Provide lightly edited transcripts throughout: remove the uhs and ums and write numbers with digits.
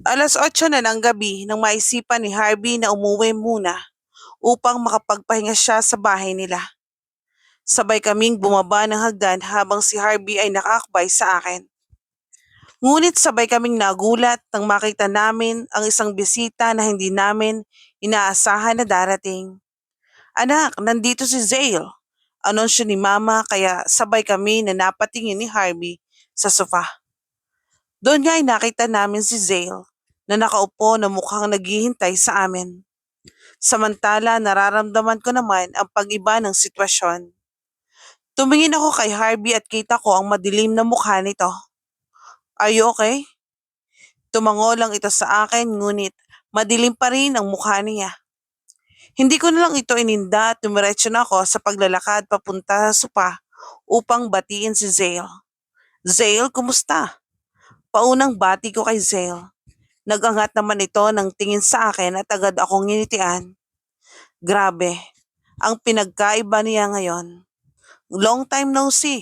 8:00 na ng gabi nang maisipan ni Harvey na umuwi muna upang makapagpahinga siya sa bahay nila. Sabay kaming bumaba ng hagdan habang si Harvey ay nakaakbay sa akin. Ngunit sabay kaming nagulat nang makita namin ang isang bisita na hindi namin inaasahan na darating. "Anak, nandito si Zale," anunsyo ni Mama, kaya sabay kami na napatingin ni Harvey sa sofa. Doon nga ay nakita namin si Zale na nakaupo na mukhang naghihintay sa amin. Samantala nararamdaman ko naman ang pag-iba ng sitwasyon. Tumingin ako kay Harvey at kita ko ang madilim na mukha nito. "Are you okay?" Tumango lang ito sa akin, ngunit madilim pa rin ang mukha niya. Hindi ko na lang ito ininda at dumiretso na ako sa paglalakad papunta sa sopa upang batiin si Zale. "Zale, kumusta?" Paunang bati ko kay Zale. Nagangat naman ito ng tingin sa akin at agad akong nginitian. Grabe, ang pinagkaiba niya ngayon. Long time no see.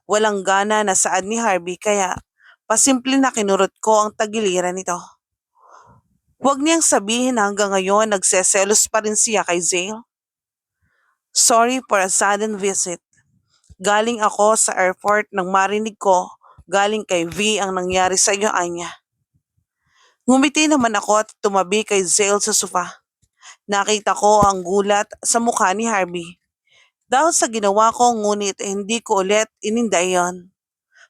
Walang gana na saad ni Harvey, kaya pasimple na kinurot ko ang tagiliran nito. Huwag niyang sabihin na hanggang ngayon nagseselos pa rin siya kay Zale. "Sorry for a sudden visit. Galing ako sa airport nang marinig ko galing kay V ang nangyari sa iyo, Anya." Ngumiti naman ako at tumabi kay Zale sa sofa. Nakita ko ang gulat sa mukha ni Harvey. Dahil sa ginawa ko, ngunit hindi ko ulit ininda iyon.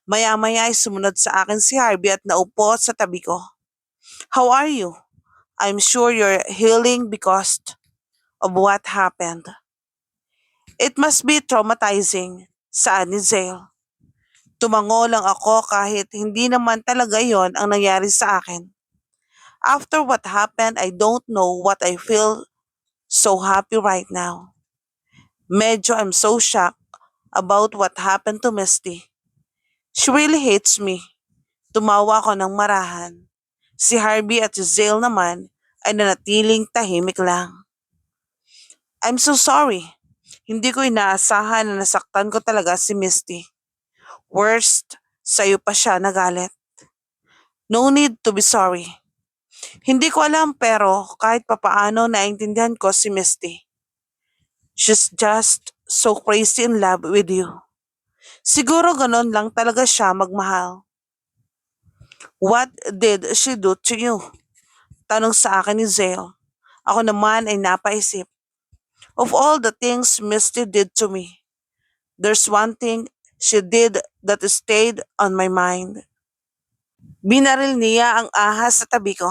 Maya-maya ay sumunod sa akin si Harvey at naupo sa tabi ko. "How are you? I'm sure you're healing because of what happened." "It must be traumatizing," saad ni Zale. Tumango lang ako kahit hindi naman talaga yon ang nangyari sa akin. After what happened, I don't know what I feel so happy right now. Medyo I'm so shocked about what happened to Misty. She really hates me. Tumawa ako ng marahan. Si Harvey at si Zale naman ay nanatiling tahimik lang. "I'm so sorry. Hindi ko inaasahan na nasaktan ko talaga si Misty. Worst, sa'yo pa siya nagalit." "No need to be sorry. Hindi ko alam, pero kahit papaano naintindihan ko si Misty. She's just so crazy in love with you. Siguro ganon lang talaga siya magmahal." "What did she do to you?" tanong sa akin ni Zale. Ako naman ay napaisip. Of all the things Misty did to me, there's one thing she did that stayed on my mind. Binaril niya ang ahas sa tabi ko.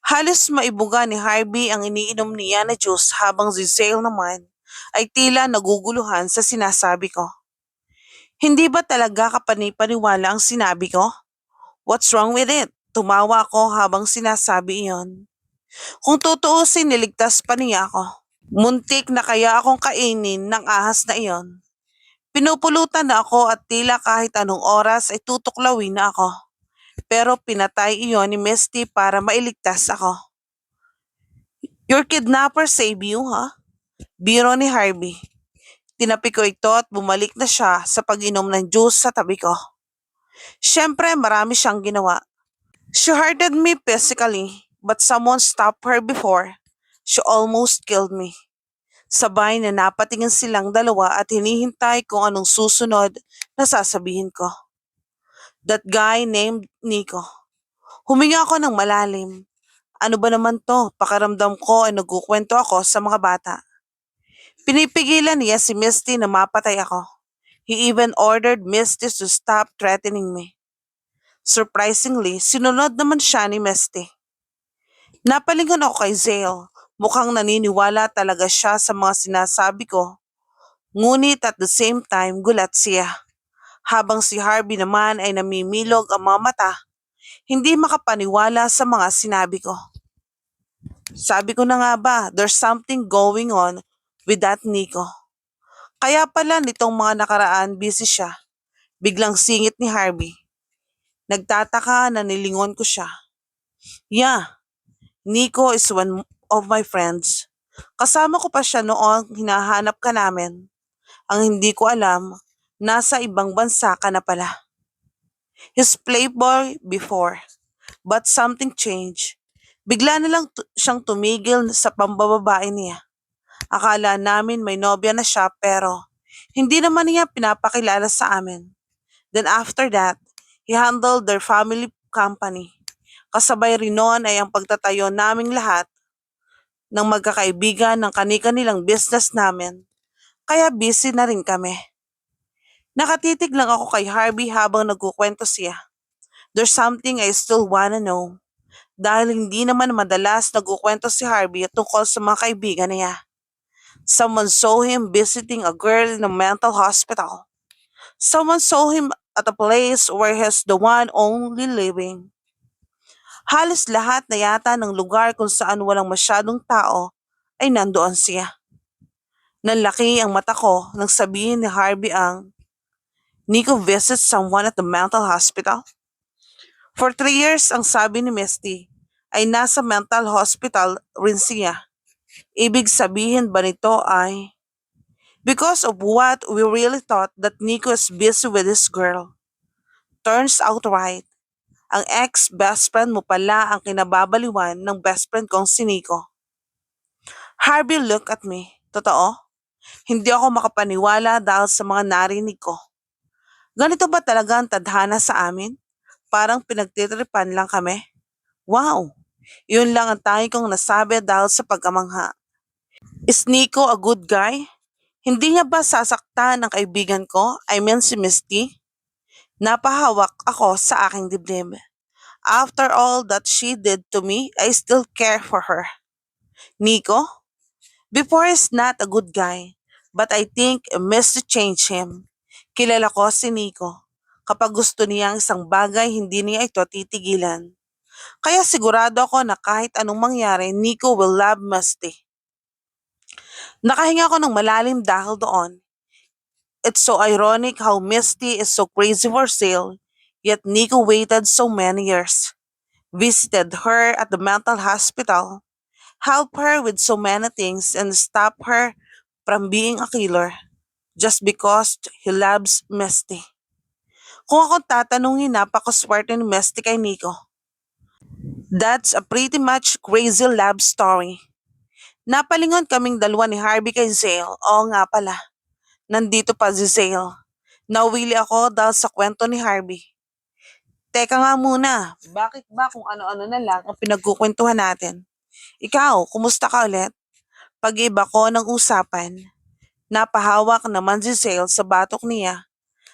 Halos maibuga ni Harvey ang iniinom niya na juice habang si Zale naman ay tila naguguluhan sa sinasabi ko. Hindi ba talaga kapanipaniwala ang sinabi ko? What's wrong with it? Tumawa ako habang sinasabi iyon. Kung tutuusin, niligtas pa niya ako. Muntik na kaya akong kainin ng ahas na iyon. Pinupulutan na ako at tila kahit anong oras ay tutuklawin na ako. Pero pinatay iyon ni Misty para mailigtas ako. "Your kidnapper saved you, ha?" Biro ni Harvey. Tinapi ko ito at bumalik na siya sa pag-inom ng juice sa tabi ko. Siyempre, marami siyang ginawa. She hurted me physically, but someone stopped her before. She almost killed me. Sabay na napatingin silang dalawa at hinihintay kung anong susunod na sasabihin ko. That guy named Nico. Huminga ako ng malalim. Ano ba naman to? Pakiramdam ko ay nagkukwento ako sa mga bata. Pinipigilan niya si Misty na mapatay ako. He even ordered Misty to stop threatening me. Surprisingly, sinunod naman siya ni Misty. Napalingon ako kay Zale. Mukhang naniniwala talaga siya sa mga sinasabi ko. Ngunit at the same time, gulat siya. Habang si Harvey naman ay namimilog ang mga mata, hindi makapaniwala sa mga sinabi ko. Sabi ko na nga ba, there's something going on with that Nico. Kaya pala nitong mga nakaraan busy siya. Biglang singit ni Harvey. Nagtataka na nilingon ko siya. "Yeah, Nico is one of my friends. Kasama ko pa siya noong hinahanap ka namin. Ang hindi ko alam, nasa ibang bansa ka na pala. He's playboy before, But something changed. Bigla na lang siyang tumigil sa pambababae niya. Akala namin may nobya na siya pero hindi naman niya pinapakilala sa amin. Then after that, he handled their family company. Kasabay rin noon ay ang pagtatayo naming lahat ng magkakaibigan ng kani-kanilang business namin. Kaya busy na rin kami. Nakatitig lang ako kay Harvey habang nagkukwento siya. There's something I still wanna know. Dahil hindi naman madalas nagkukwento si Harvey tungkol sa mga kaibigan niya. Someone saw him visiting a girl in a mental hospital. Someone saw him at a place where he's the one only living. Halos lahat na yata ng lugar kung saan walang masyadong tao ay nandoon siya. Nanlaki ang mata ko nang sabihin ni Harvey ang, Nico visits someone at the mental hospital? For 3 years ang sabi ni Misty ay nasa mental hospital rin siya. Ibig sabihin ba nito ay, because of what we really thought that Nico is busy with this girl. Turns out right. Ang ex-best friend mo pala ang kinababaliwan ng best friend kong si Nico. Harvey looked at me. Totoo? Hindi ako makapaniwala dahil sa mga narinig ko. Ganito ba talaga ang tadhana sa amin? Parang pinagtitripan lang kami. Wow! Yun lang ang tanging kong nasabi dahil sa pagkamangha. Is Nico a good guy? Hindi niya ba sasaktan ang kaibigan ko? I mean si Misty? Napahawak ako sa aking dibdib. After all that she did to me, I still care for her. Nico? Before he's not a good guy, but I think I missed to change him. Kilala ko si Nico. Kapag gusto niya ang isang bagay, hindi niya ito titigilan. Kaya sigurado ako na kahit anong mangyari, Nico will love Misty. Nakahinga ako ng malalim dahil doon. It's so ironic how Misty is so crazy for sale, yet Nico waited so many years. Visited her at the mental hospital, helped her with so many things and stopped her from being a killer just because he loves Misty. Kung ako tatanungin, napakaswerte ni Misty kay Nico. That's a pretty much crazy love story. Napalingon kaming dalawa ni Harvey kay Zale. Oo nga pala, nandito pa si Zale. Nawili ako dahil sa kwento ni Harvey. Teka nga muna, bakit ba kung ano-ano na lang ang pinagkukwentuhan natin? Ikaw, kumusta ka ulit? Pag-iba ko ng usapan. Napahawak naman si Zale sa batok niya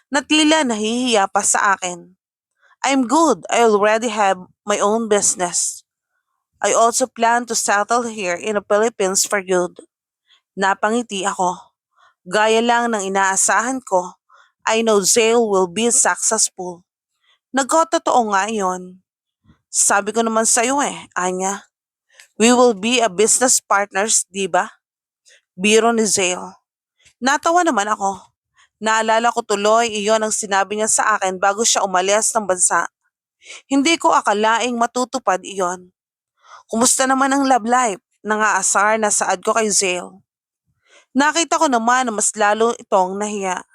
na tila nahihiya pa sa akin. I'm good. I already have my own business. I also plan to settle here in the Philippines for good. Napangiti ako. Gaya lang ng inaasahan ko, I know Zale will be successful. Nagkototoo nga yon. Sabi ko naman sa'yo Anya. We will be a business partners, di ba? Biro ni Zale. Natawa naman ako. Naalala ko tuloy iyon ang sinabi niya sa akin bago siya umalis ng bansa. Hindi ko akalaing matutupad iyon. Kumusta naman ang love life? Nangaasar na saad ko kay Zale. Nakita ko naman na mas lalo itong nahiya.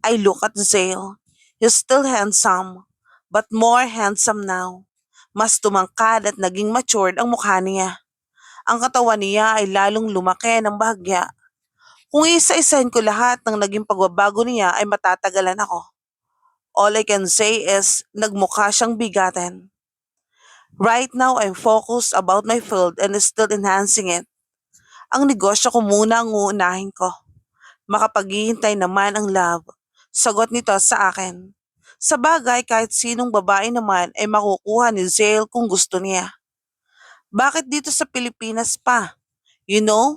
I look at Zale. He's still handsome, but more handsome now. Mas tumangkad at naging matured ang mukha niya. Ang katawan niya ay lalong lumaki ng bahagya. Kung isa-isahin ko lahat ng naging pagbabago niya ay matatagalan ako. All I can say is nagmukha siyang bigatin. Right now I'm focused about my field and still enhancing it. Ang negosyo ko muna ang uunahin ko. Makapaghihintay naman ang love. Sagot nito sa akin. Sa bagay kahit sinong babae naman ay makukuha ni Zale kung gusto niya. Bakit dito sa Pilipinas pa? You know,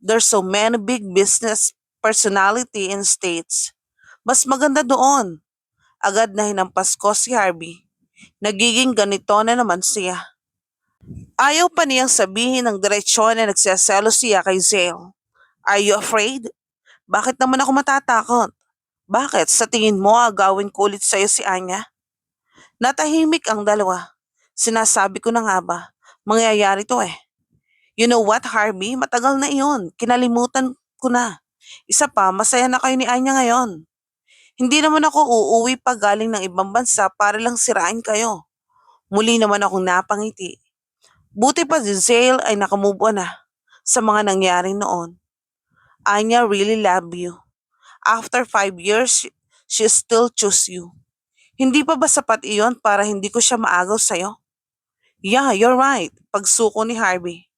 there's so many big business personality in States. Mas maganda doon. Agad na hinampas ko si Harvey. Nagiging ganito na naman siya. Ayaw pa niyang sabihin ng diretsyon na nagsaselo siya kay Zale. Are you afraid? Bakit naman ako matatakot? Bakit? Sa tingin mo agawin ko ulit sa'yo si Anya? Natahimik ang dalawa. Sinasabi ko na nga ba, mangyayari to You know what, Harvey? Matagal na iyon. Kinalimutan ko na. Isa pa, masaya na kayo ni Anya ngayon. Hindi naman ako uuwi pa galing ng ibang bansa para lang sirain kayo. Muli naman akong napangiti. Buti pa si Zale ay nakamove on na sa mga nangyari noon. Anya really love you. After 5 years, she still choose you. Hindi pa ba sapat iyon para hindi ko siya maagaw sa'yo? Yeah, you're right. Pagsuko ni Harvey.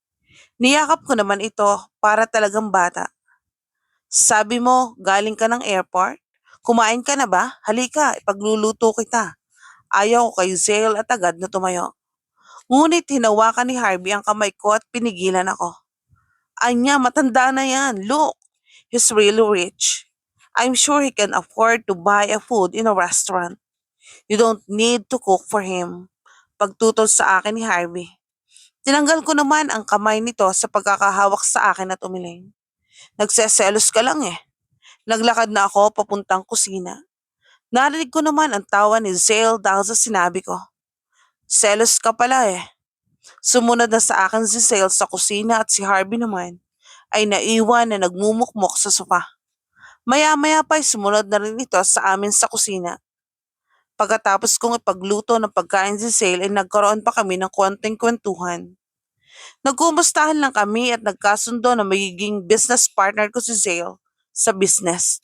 Niyakap ko naman ito para talagang bata. Sabi mo, galing ka ng airport? Kumain ka na ba? Halika, ipagluluto kita. Ayaw ko kay Zale at agad na tumayo. Ngunit hinawakan ni Harvey ang kamay ko at pinigilan ako. Anya, matanda na yan. Look, he's really rich. I'm sure he can afford to buy a food in a restaurant. You don't need to cook for him. Pagtutol sa akin ni Harvey. Tinanggal ko naman ang kamay nito sa pagkakahawak sa akin at umiling. Nagseselos ka lang eh. Naglakad na ako papuntang kusina. Narinig ko naman ang tawa ni Zale dahil sa sinabi ko. Selos ka pala eh. Sumunod na sa akin si Zale sa kusina at si Harvey naman ay naiwan na nagmumukmok sa sofa. Maya-maya pa'y sumunod na rin ito sa amin sa kusina. Pagkatapos kong ipagluto ng pagkain si Zale ay nagkaroon pa kami ng konting kwentuhan. Nagkumustahan lang kami at nagkasundo na magiging business partner ko si Zale sa business.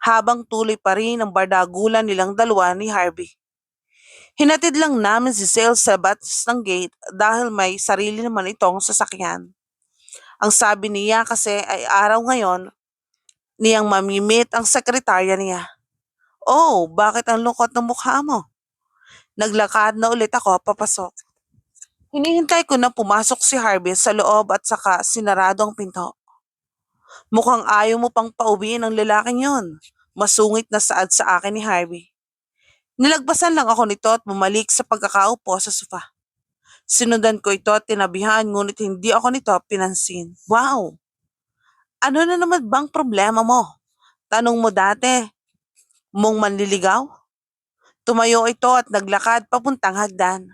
Habang tuloy pa rin ang bardagulan nilang dalawa ni Harvey. Hinatid lang namin si Zale sa labas ng gate dahil may sarili naman itong sasakyan. Ang sabi niya kasi ay araw ngayon niyang mamimit ang sekretarya niya. Oh, bakit ang lungkot ng mukha mo? Naglakad na ulit ako papasok. Hinihintay ko na pumasok si Harvey sa loob at saka sinarado ang pinto. Mukhang ayaw mo pang pauwiin ang lalaking yon. Masungit na saad sa akin ni Harvey. Nilagpasan lang ako nito at bumalik sa pagkakaupo sa sofa. Sinundan ko ito at tinabihan ngunit hindi ako nito pinansin. Wow! Ano na naman bang problema mo? Tanong mo dati, mong manliligaw? Tumayo ito at naglakad papuntang hagdan.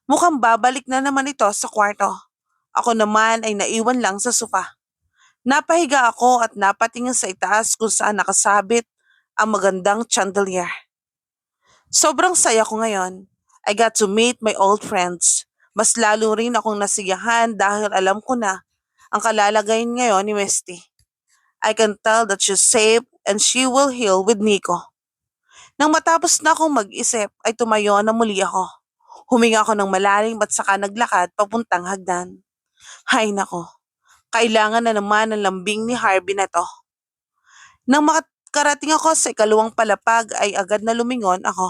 Mukhang babalik na naman ito sa kwarto. Ako naman ay naiwan lang sa sofa. Napahiga ako at napatingin sa itaas kung saan nakasabit ang magandang chandelier. Sobrang saya ko ngayon. I got to meet my old friends. Mas lalo rin akong nasiyahan dahil alam ko na ang kalalagayan ngayon ni Misty. I can tell that she's safe and she will heal with Nico. Nang matapos na akong mag-isip ay tumayo na muli ako. Huminga ako ng malalim at saka naglakad papuntang hagdan. Hay nako, kailangan na naman ng lambing ni Harvey na to. Nang makarating ako sa ikalawang palapag ay agad na lumingon ako.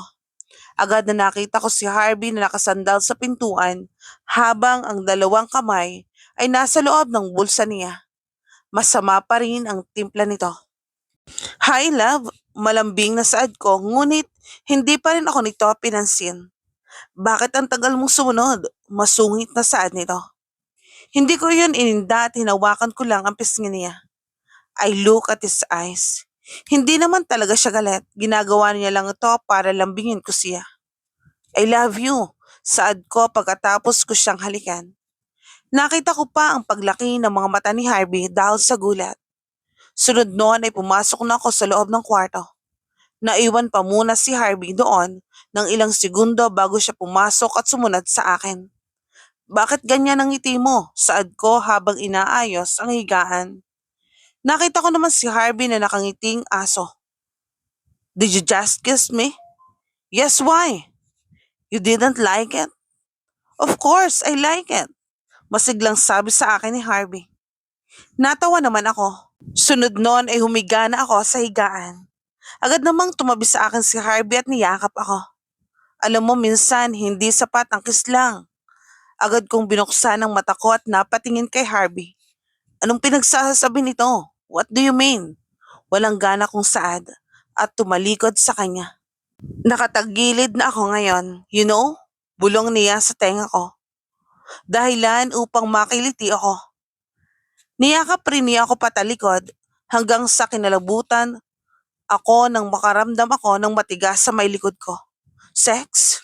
Agad na nakita ko si Harvey na nakasandal sa pintuan habang ang dalawang kamay ay nasa loob ng bulsa niya. Masama pa rin ang timpla nito. Hi love, malambing na saad ko ngunit hindi pa rin ako nito pinansin. Bakit ang tagal mong sumunod? Masungit na saad nito. Hindi ko yun ininda at hinawakan ko lang ang pisngi niya. I look at his eyes. Hindi naman talaga siya galit. Ginagawa niya lang ito para lambingin ko siya. I love you, saad ko pagkatapos ko siyang halikan. Nakita ko pa ang paglaki ng mga mata ni Harvey dahil sa gulat. Sunod noon ay pumasok na ako sa loob ng kwarto. Naiwan pa muna si Harvey doon ng ilang segundo bago siya pumasok at sumunod sa akin. Bakit ganyan ang ngiti mo? Saad ko habang inaayos ang higaan. Nakita ko naman si Harvey na nakangiting aso. Did you just kiss me? Yes, why? You didn't like it? Of course, I like it. Masiglang sabi sa akin ni Harvey. Natawa naman ako. Sunod noon ay humiga na ako sa higaan. Agad namang tumabi sa akin si Harvey at niyakap ako. Alam mo minsan hindi sapat ang kiss lang. Agad kong binuksan ang mata ko at napatingin kay Harvey. Anong pinagsasabi nito? What do you mean? Walang gana kong saad at tumalikod sa kanya. Nakatagilid na ako ngayon, you know? Bulong niya sa tenga ko. Dahilan upang makiliti ako. Niyakap rin niya ako patalikod hanggang sa kinalabutan ako nang makaramdam ako ng matigas sa may likod ko. Sex?